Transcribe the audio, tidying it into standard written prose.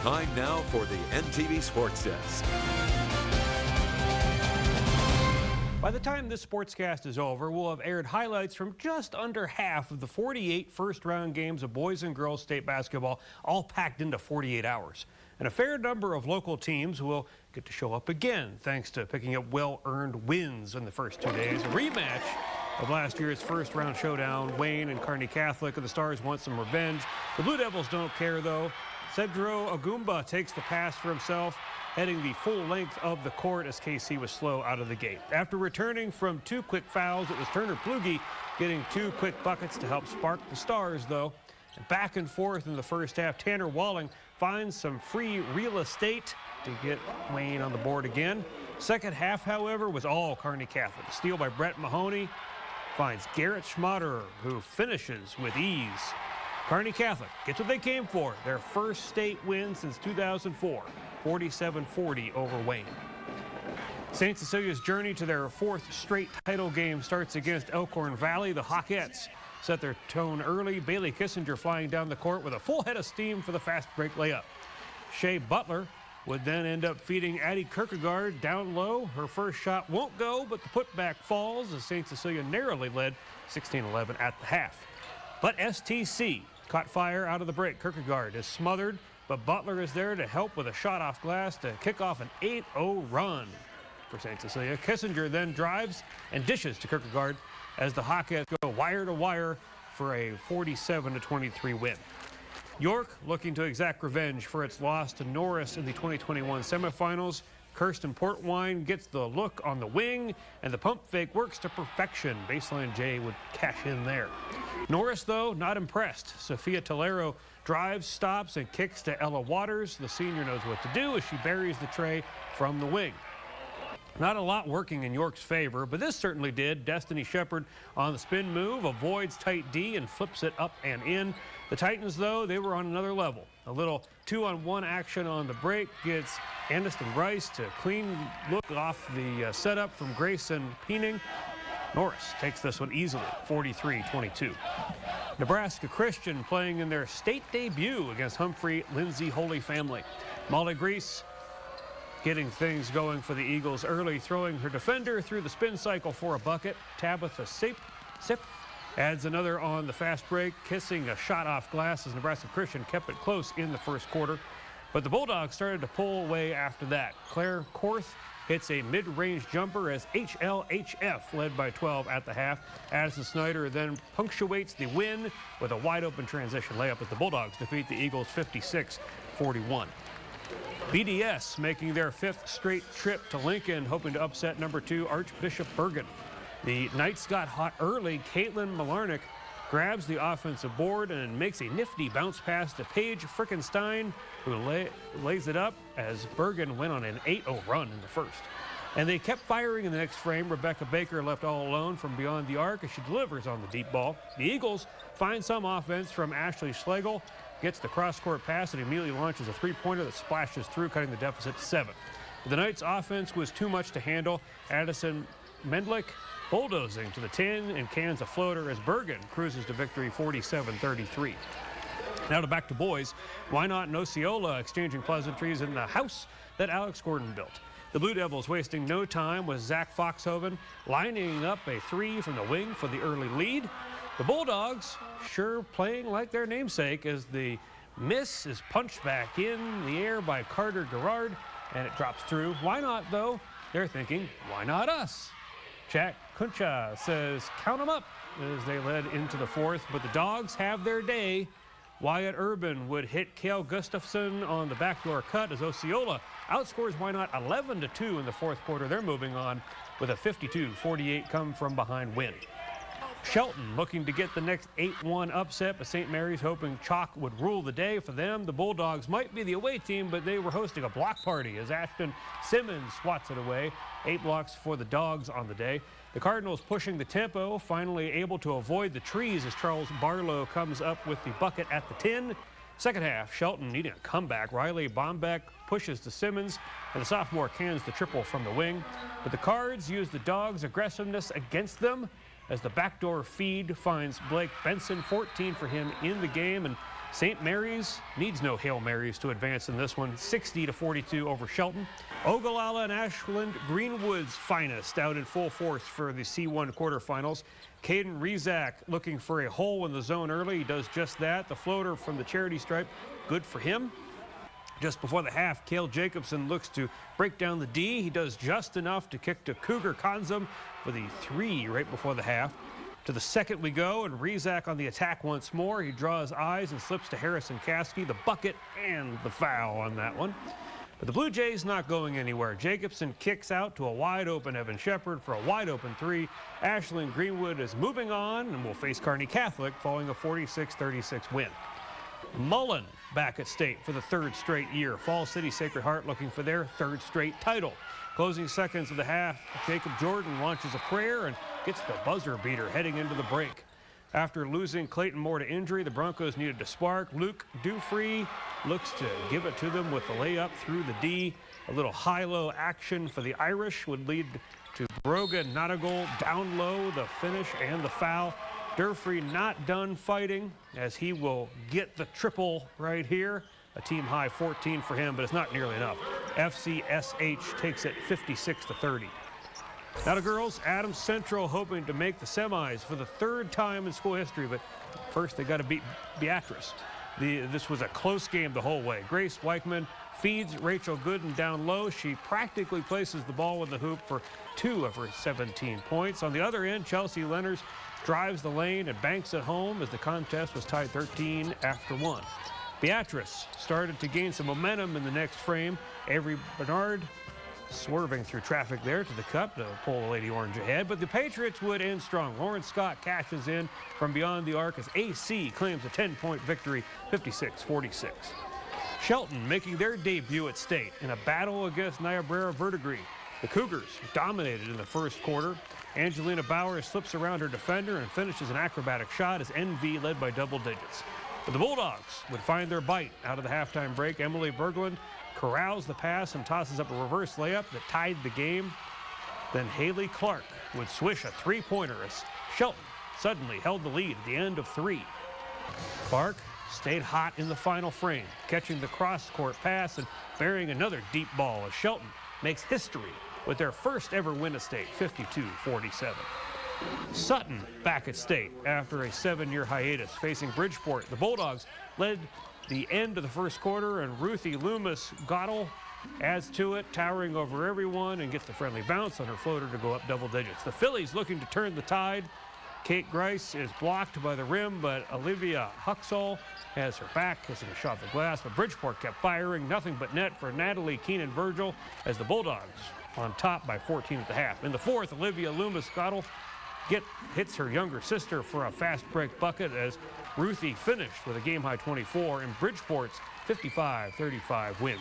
Time now for the NTV Sports Desk. By the time this sportscast is over, we'll have aired highlights from just under half of the 48 first-round games of boys and girls state basketball, all packed into 48 hours. And a fair number of local teams will get to show up again, thanks to picking up well-earned wins in the first 2 days. A rematch of last year's first-round showdown, Wayne and Kearney Catholic, and the Stars want some revenge. The Blue Devils don't care, though. Cedro Agumba takes the pass for himself, heading the full length of the court as KC was slow out of the gate. After returning from 2 quick fouls, it was Turner Plugi getting 2 quick buckets to help spark the Stars, though. And back and forth in the first half, Tanner Walling finds some free real estate to get Wayne on the board again. Second half, however, was all Kearney Catholic. A steal by Brett Mahoney finds Garrett Schmaderer, who finishes with ease. Kearney Catholic gets what they came for, their first state win since 2004, 47-40 over Wayne. St. Cecilia's journey to their 4th straight title game starts against Elkhorn Valley. The Hawkettes set their tone early. Bailey Kissinger flying down the court with a full head of steam for the fast break layup. Shea Butler would then end up feeding Addie Kierkegaard down low. Her first shot won't go, but the putback falls as St. Cecilia narrowly led 16-11 at the half. But STC caught fire out of the break. Kierkegaard is smothered, but Butler is there to help with a shot off glass to kick off an 8-0 run for St. Cecilia. Kissinger then drives and dishes to Kierkegaard as the Hawkettes go wire to wire for a 47-23 win. York looking to exact revenge for its loss to Norris in the 2021 semifinals. Kirsten Portwine gets the look on the wing, and the pump fake works to perfection. Baseline J would cash in there. Norris, though, not impressed. Sophia Tolero drives, stops, and kicks to Ella Waters. The senior knows what to do as she buries the tray from the wing. Not a lot working in York's favor, but this certainly did. Destiny Shepard on the spin move, avoids tight D and flips it up and in. The Titans, though, they were on another level. A little 2-on-1 action on the break gets Aniston Rice to clean look off the setup from Grayson Peening. Norris takes this one easily, 43-22. Nebraska Christian playing in their state debut against Humphrey Lindsay Holy Family. Molly Grease getting things going for the Eagles early, throwing her defender through the spin cycle for a bucket. Tabitha Sip adds another on the fast break, kissing a shot off glass as Nebraska Christian kept it close in the first quarter. But the Bulldogs started to pull away after that. Claire Korth hits a mid-range jumper as HLHF led by 12 at the half. Addison Snyder then punctuates the win with a wide-open transition layup as the Bulldogs defeat the Eagles 56-41. BDS making their 5th straight trip to Lincoln, hoping to upset number 2 Archbishop Bergen. The Knights got hot early. Caitlin Malarnick grabs the offensive board and makes a nifty bounce pass to Paige Frickenstein, who lays it up as Bergen went on an 8-0 run in the first. And they kept firing in the next frame. Rebecca Baker left all alone from beyond the arc as she delivers on the deep ball. The Eagles find some offense from Ashley Schlegel, gets the cross-court pass and immediately launches a three-pointer that splashes through, cutting the deficit to 7. But the Knights' offense was too much to handle. Addison Mendlick bulldozing to the 10 and cans a floater as Bergen cruises to victory 47-33. Now back to boys. WYNOT and OSCEOLA exchanging pleasantries in the house that Alex Gordon built. The Blue Devils wasting no time with Zach Foxhoven lining up a 3 from the wing for the early lead. The Bulldogs sure playing like their namesake as the miss is punched back in the air by Carter Gerard and it drops through. WYNOT, though, they're thinking, why not us? Jack Kuncha says, count them up as they led into the 4th, but the Dogs have their day. Wyatt Urban would hit Cale Gustafson on the backdoor cut as Osceola outscores WYNOT 11-2 in the 4th quarter. They're moving on with a 52-48 come from behind win. Shelton looking to get the next 8-1 upset, but St. Mary's hoping chalk would rule the day for them. The Bulldogs might be the away team, but they were hosting a block party as Ashton Simmons swats it away. 8 blocks for the Dogs on the day. The Cardinals pushing the tempo, finally able to avoid the trees as Charles Barlow comes up with the bucket at the 10. Second half, Shelton needing a comeback. Riley Bombeck pushes to Simmons, and the sophomore cans the triple from the wing. But the Cards use the Dogs' aggressiveness against them as the backdoor feed finds Blake Benson, 14 for him in the game, and St. Mary's needs no Hail Marys to advance in this one, 60-42 over Shelton. Ogallala and Ashland Greenwood's finest out in full force for the C1 quarterfinals. Caden Rezak looking for a hole in the zone early. He does just that. The floater from the charity stripe, good for him. Just before the half, Cale Jacobson looks to break down the D. He does just enough to kick to Cougar Konzum for the 3 right before the half. To the second we go, and Rezak on the attack once more. He draws eyes and slips to Harrison Caskey, the bucket and the foul on that one. But the Blue Jays not going anywhere. Jacobson kicks out to a wide open Evan Shepard for a wide open 3. Ashland Greenwood is moving on and will face Kearney Catholic following a 46-36 win. Mullen back at state for the 3rd straight year. Falls City Sacred Heart looking for their 3rd straight title. Closing seconds of the half, Jacob Jordan launches a prayer and gets the buzzer beater heading into the break. After losing Clayton Moore to injury, the Broncos needed to spark. Luke Dufree looks to give it to them with the layup through the D. A little high-low action for the Irish would lead to Broga Notagol down low, the finish and the foul. Dufree not done fighting as he will get the triple right here. A team high 14 for him, but it's not nearly enough. FCSH takes it 56-30. Now to girls, Adams Central hoping to make the semis for the 3rd time in school history, but first they got to beat Beatrice. This was a close game the whole way. Grace Weichman feeds Rachel Gooden down low. She practically places the ball in the hoop for 2 of her 17 points. On the other end, Chelsea Lenners drives the lane and banks it home as the contest was tied 13 after 1. Beatrice started to gain some momentum in the next frame. Avery Bernard swerving through traffic there to the cup to pull the Lady Orange ahead, but the Patriots would end strong. Lauren Scott cashes in from beyond the arc as AC claims a 10-point victory, 56-46. Shelton making their debut at state in a battle against Niobrara Verdigre. The Cougars dominated in the first quarter. Angelina Bauer slips around her defender and finishes an acrobatic shot as NV led by double digits. But the Bulldogs would find their bite out of the halftime break. Emily Berglund corrals the pass and tosses up a reverse layup that tied the game. Then Haley Clark would swish a 3-pointer as Shelton suddenly held the lead at the end of 3. Clark stayed hot in the final frame, catching the cross-court pass and burying another deep ball as Shelton makes history with their first ever win at state, 52-47. Sutton back at state after a 7-year hiatus facing Bridgeport. The Bulldogs led the end of the first quarter, and Ruthie Loomis Gottel adds to it, towering over everyone and gets the friendly bounce on her floater to go up double digits. The Phillies looking to turn the tide. Kate Grice is blocked by the rim, but Olivia Huxall has her back, kissing a shot at the glass, but Bridgeport kept firing. Nothing but net for Natalie Keenan-Virgil as the Bulldogs on top by 14 at the half. In the fourth, Olivia Loomis Gottel hits her younger sister for a fast break bucket as Ruthie finished with a game-high 24 in Bridgeport's 55-35 win.